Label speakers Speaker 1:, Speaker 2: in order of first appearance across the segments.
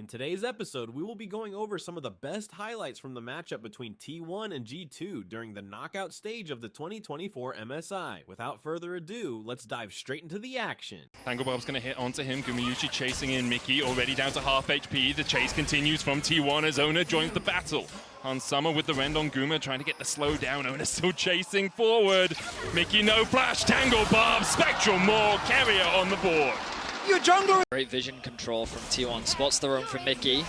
Speaker 1: today's episode, we will be going over some of the best highlights from the matchup between T1 and G2 during the knockout stage of the 2024 MSI. Without further ado, let's dive straight into the action.
Speaker 2: Tanglebob's going to hit onto him. Gumayushi chasing in Mickey, already down to half HP. The chase continues from T1 as Ona joins the battle. On Summer with the rend on Guma, trying to get the slow down. Ona still chasing forward. Mickey, no flash. Tanglebob, Spectral more. Carrier on the board.
Speaker 3: Your jungler!
Speaker 4: Great vision control from T1. Spots the room from Mickey.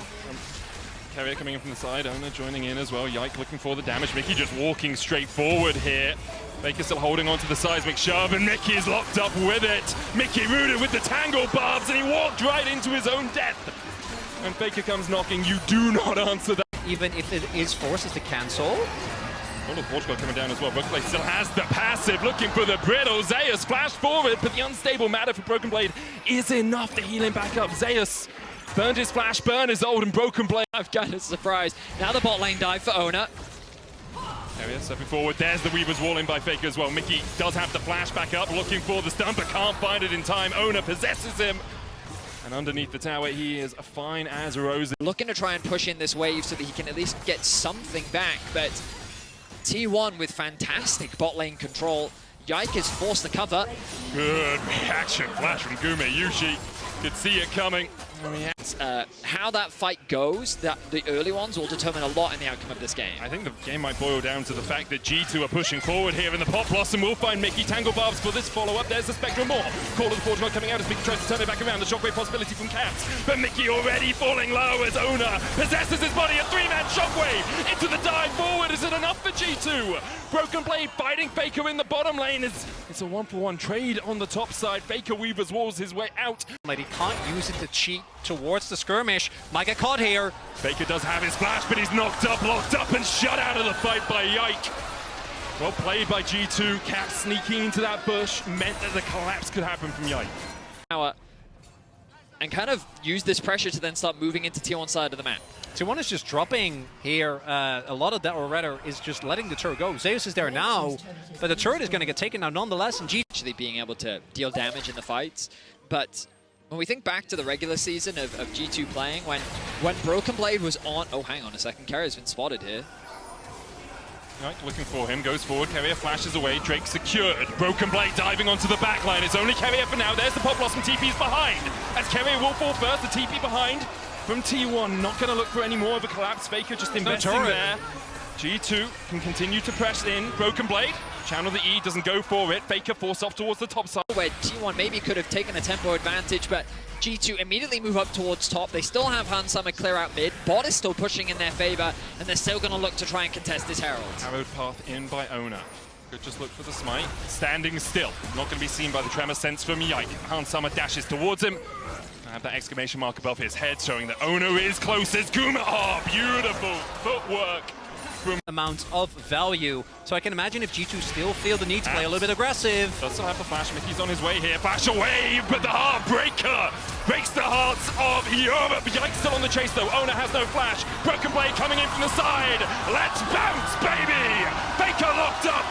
Speaker 2: Carrier coming in from the side. Ona joining in as well. Yike looking for the damage. Mickey just walking straight forward here. Baker still holding on to the seismic shove, and Mickey is locked up with it. Mickey rooted with the Tanglebobs, and he walked right into his own death. When Faker comes knocking, you do not answer that.
Speaker 3: Even if it is forces to cancel.
Speaker 2: All of Portugal coming down as well. Broken Blade still has the passive, looking for the brittle. Zeus flashed forward, but the unstable matter for Broken Blade is enough to heal him back up. Zeus burned his flash, burned his ult, and Broken Blade.
Speaker 4: I'm kind of surprised. Now the bot lane dive for Ona.
Speaker 2: Carrier stepping forward. There's the Weaver's wall in by Faker as well. Mickey does have the flash back up, looking for the stun, but can't find it in time. Ona possesses him. And underneath the tower, he is fine as a rose.
Speaker 4: Looking to try and push in this wave so that he can at least get something back, but T1 with fantastic bot lane control. Yike is forced to cover.
Speaker 2: Good reaction flash from Gumayushi. Could see it coming.
Speaker 4: How that fight goes, the early ones will determine a lot in the outcome of this game.
Speaker 2: I think the game might boil down to the fact that G2 are pushing forward here in the Pop Blossom. We'll find Mickey Tanglebobs for this follow-up. There's the Spectrum more. Call of the Portugal coming out as Mickey tries to turn it back around. The shockwave possibility from Caps. But Mickey already falling low as Ona possesses his body. A three-man shockwave into the dive forward. Is it enough for G2? Broken Blade fighting Faker in the bottom lane. It's a one-for-one trade on the top side. Faker Weavers walls his way out.
Speaker 3: He can't use it to cheat towards the skirmish. Might get caught here.
Speaker 2: Faker does have his flash, but he's knocked up, locked up, and shut out of the fight by Yike. Well played by G2. Cap sneaking into that bush meant that the collapse could happen from Yike.
Speaker 4: And kind of use this pressure to then start moving into T1 side of the map.
Speaker 3: T1 is just dropping here. A lot of that, or rather, is just letting the turret go. Zeus is there now, but the turret is going to get taken out nonetheless. And G2
Speaker 4: actually being able to deal damage in the fights. But when we think back to the regular season of G2 playing, when Broken Blade was on... Oh, hang on a second. Carrier's been spotted here.
Speaker 2: Right, looking for him, goes forward, Carrier flashes away, Drake secured. Broken Blade diving onto the back line. It's only Carrier for now. There's the Pop Blossom. TP's behind. As Carrier will fall first, the TP behind from T1. Not going to look for any more of a collapse. Faker just investing there. G2 can continue to press in. Broken Blade, channel the E, doesn't go for it. Faker forced off towards the top side.
Speaker 4: Where T1 maybe could have taken a tempo advantage, but G2 immediately move up towards top. They still have Han Summer clear out mid. Bot is still pushing in their favor, and they're still going to look to try and contest this Herald.
Speaker 2: Arrowed path in by Ona. Could just look for the smite. Standing still. Not going to be seen by the tremor sense from Yike. Han Summer dashes towards him. I have that exclamation mark above his head showing that Ona is closest. Guma, oh, beautiful footwork.
Speaker 3: Amount of value. So I can imagine if G2 still feel the need to play a little bit aggressive.
Speaker 2: Does still have the flash. Mickey's on his way here. Flash away, but the Heartbreaker breaks the hearts of Europe. Yike's still on the chase though. Ona has no flash. Broken Blade coming in from the side. Let's bounce, baby! Faker locked up.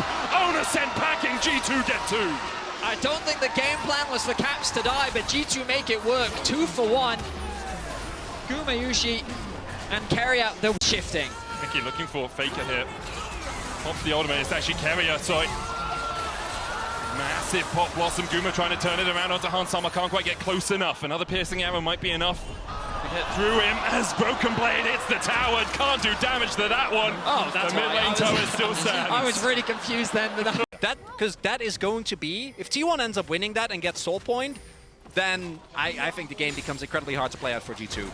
Speaker 2: Ona sent packing. G2 get two.
Speaker 4: I don't think the game plan was for Caps to die, but G2 make it work. 2 for 1. Gumayushi and Carrier, they're shifting.
Speaker 2: Mickey looking for Faker here. Pops the ultimate, it's actually Carrier, sorry. Massive Pop Blossom, Guma trying to turn it around onto Han Summer, can't quite get close enough. Another piercing arrow might be enough to get through him as Broken Blade hits the tower. Can't do damage to that one.
Speaker 4: Oh, that's
Speaker 2: the mid lane tower still stands.
Speaker 4: I was really confused then.
Speaker 3: Because that is going to be, if T1 ends up winning that and gets soul point, then I think the game becomes incredibly hard to play out for G2.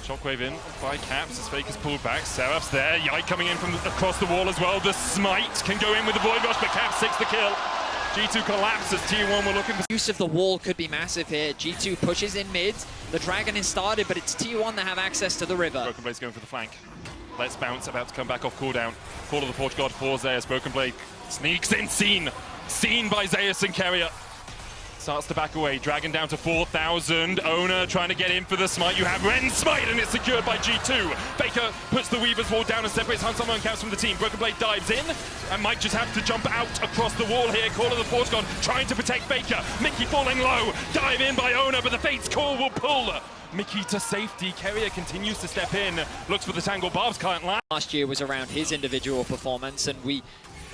Speaker 2: Shockwave in by Caps as Faker's pulled back. Seraph's there. Yike coming in from across the wall as well. The smite can go in with the Void Rush, but Caps takes the kill. G2 collapses. T1 were looking for...
Speaker 4: Use of the wall could be massive here. G2 pushes in mid. The Dragon is started, but it's T1 that have access to the river.
Speaker 2: Broken Blade's going for the flank. Let's bounce, about to come back off cooldown. Call of the Porch God for Zeus. Broken Blade sneaks in, seen by Zeus and Carrier. starts to back away. Dragon down to 4,000. Owner trying to get in for the smite. You have Ren's smite, and it's secured by G2. Faker puts the Weaver's wall down and separates Hansama and Caps from the team. Broken Blade dives in and might just have to jump out across the wall here. Call of the Forge God trying to protect Faker. Mickey falling low. Dive in by Owner, but the Fate's call will pull Mickey to safety. Keria continues to step in. Looks for the Tangle Barbs, can't land.
Speaker 4: Last year was around his individual performance, and we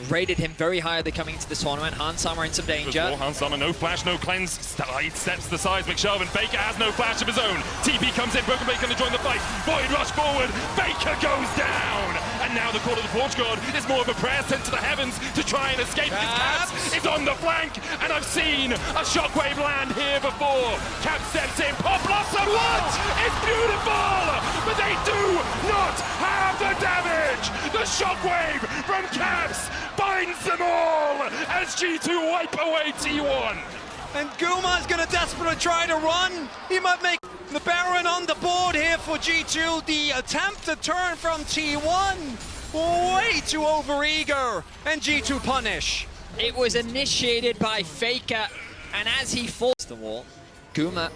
Speaker 4: rated him very highly coming into this tournament. Hansama in some danger.
Speaker 2: Hansama, no flash, no cleanse. Side steps the seismic shove, and Faker has no flash of his own. TP comes in, Broken Blade going to join the fight. Void rush forward, Faker goes down! And now the Call of the Forge God is more of a prayer sent to the heavens to try and escape. Caps is on the flank, and I've seen a shockwave land here before. Cap steps in, Pop Blossom! What? It's beautiful! But they do not have the damage! The shockwave from Caps finds them all as G2 wipe away T1.
Speaker 3: And Guma's gonna desperately try to run. He might make the Baron on the board here for G2. The attempt to turn from T1. Way too overeager. And G2 punish.
Speaker 4: It was initiated by Faker, and as he falls the wall, Guma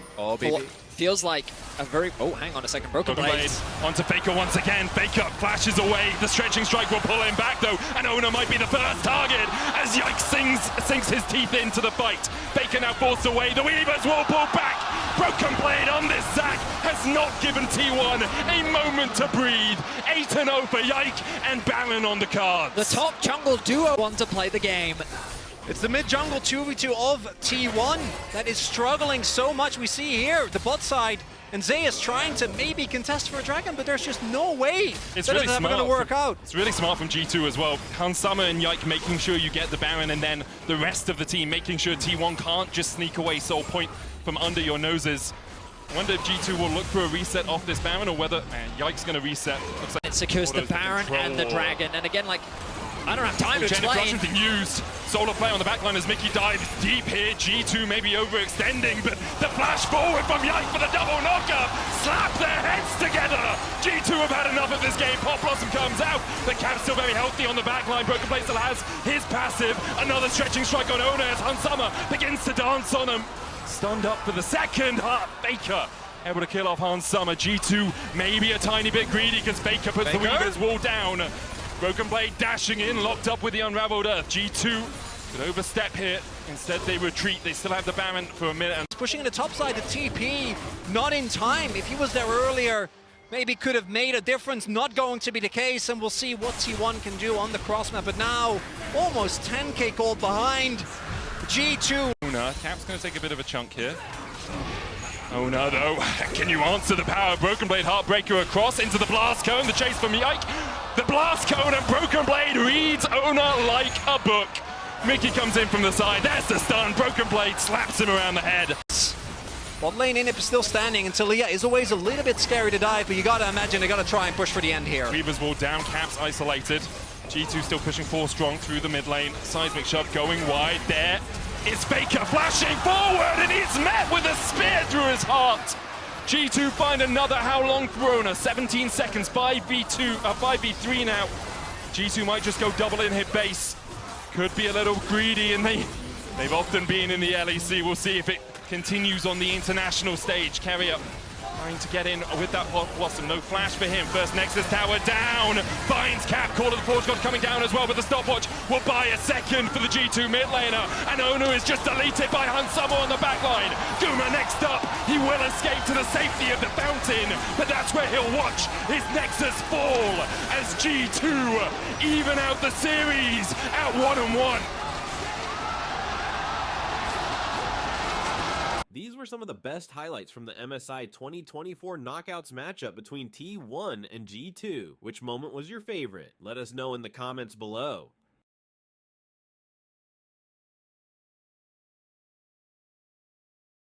Speaker 4: feels like a very... Oh, hang on a second. Broken Blade
Speaker 2: onto Faker once again. Faker flashes away. The stretching strike will pull him back though, and Owner might be the first target as Yikes sinks his teeth into the fight. Faker now forced away. The Weavers will pull back. Broken Blade on this Zac has not given T1 a moment to breathe. 8-0 for Yike and Baron on the cards.
Speaker 4: The top jungle duo want to play the game.
Speaker 3: It's the mid-jungle 2v2 of T1 that is struggling so much. We see here the bot side, and Zeus trying to maybe contest for a dragon, but there's just no way
Speaker 2: it's
Speaker 3: that
Speaker 2: really
Speaker 3: it's ever going to work out.
Speaker 2: It's really smart from G2 as well. Hansama and Yike making sure you get the Baron, and then the rest of the team making sure T1 can't just sneak away Soul Point from under your noses. I wonder if G2 will look for a reset off this Baron, or whether Yike's going to reset. Looks like
Speaker 4: it secures the Baron and the Dragon, and again, like, I don't have time to explain.
Speaker 2: Being used. Solar play on the backline as Mickey dives deep here. G2 maybe overextending, but the flash forward from Yike for the double knockup. Slap their heads together. G2 have had enough of this game. Pop Blossom comes out. The Cap's still very healthy on the backline. Broken Blade still has his passive. Another stretching strike on Owner as Hansama begins to dance on him. Stunned up for the second. Faker able to kill off Hansama. G2 maybe a tiny bit greedy because Faker puts the Weaver's wall down. Broken Blade dashing in, locked up with the Unraveled Earth. G2 could overstep here. Instead, they retreat. They still have the Baron for a minute.
Speaker 3: Pushing the top side, the TP, not in time. If he was there earlier, maybe could have made a difference. Not going to be the case, and we'll see what T1 can do on the cross map. But now, almost 10k gold behind G2.
Speaker 2: Cap's going to take a bit of a chunk here. Oh no, though. Can you answer the power of Broken Blade? Heartbreaker across into the Blast Cone. The chase from Yike. The Blast Cone, and Broken Blade reads Owner like a book. Mickey comes in from the side. There's the stun. Broken Blade slaps him around the head.
Speaker 3: Bot lane Inip is still standing, and Talia is always a little bit scary to dive, but you gotta imagine they're gonna try and push for the end here.
Speaker 2: Weaver's wall down, Caps isolated. G2 still pushing 4 strong through the mid lane. Seismic shove going wide there. It's Faker flashing forward, and he's met with a spear through his heart. G2 find another How Long Throna, 17 seconds, 5v3 now. G2 might just go double in hit base. Could be a little greedy, and they've often been in the LEC. We'll see if it continues on the international stage. Keria trying to get in with that Pop Blossom. No flash for him. First Nexus Tower down. Finds Cap. Call of the Forge God coming down as well, but the stopwatch will buy a second for the G2 mid laner. And Owner is just deleted by Hansama on the backline. Guma next up. He will escape to the safety of the fountain, but that's where he'll watch his Nexus fall as G2 even out the series at 1-1.
Speaker 1: These were some of the best highlights from the MSI 2024 Knockouts matchup between T1 and G2. Which moment was your favorite? Let us know in the comments below.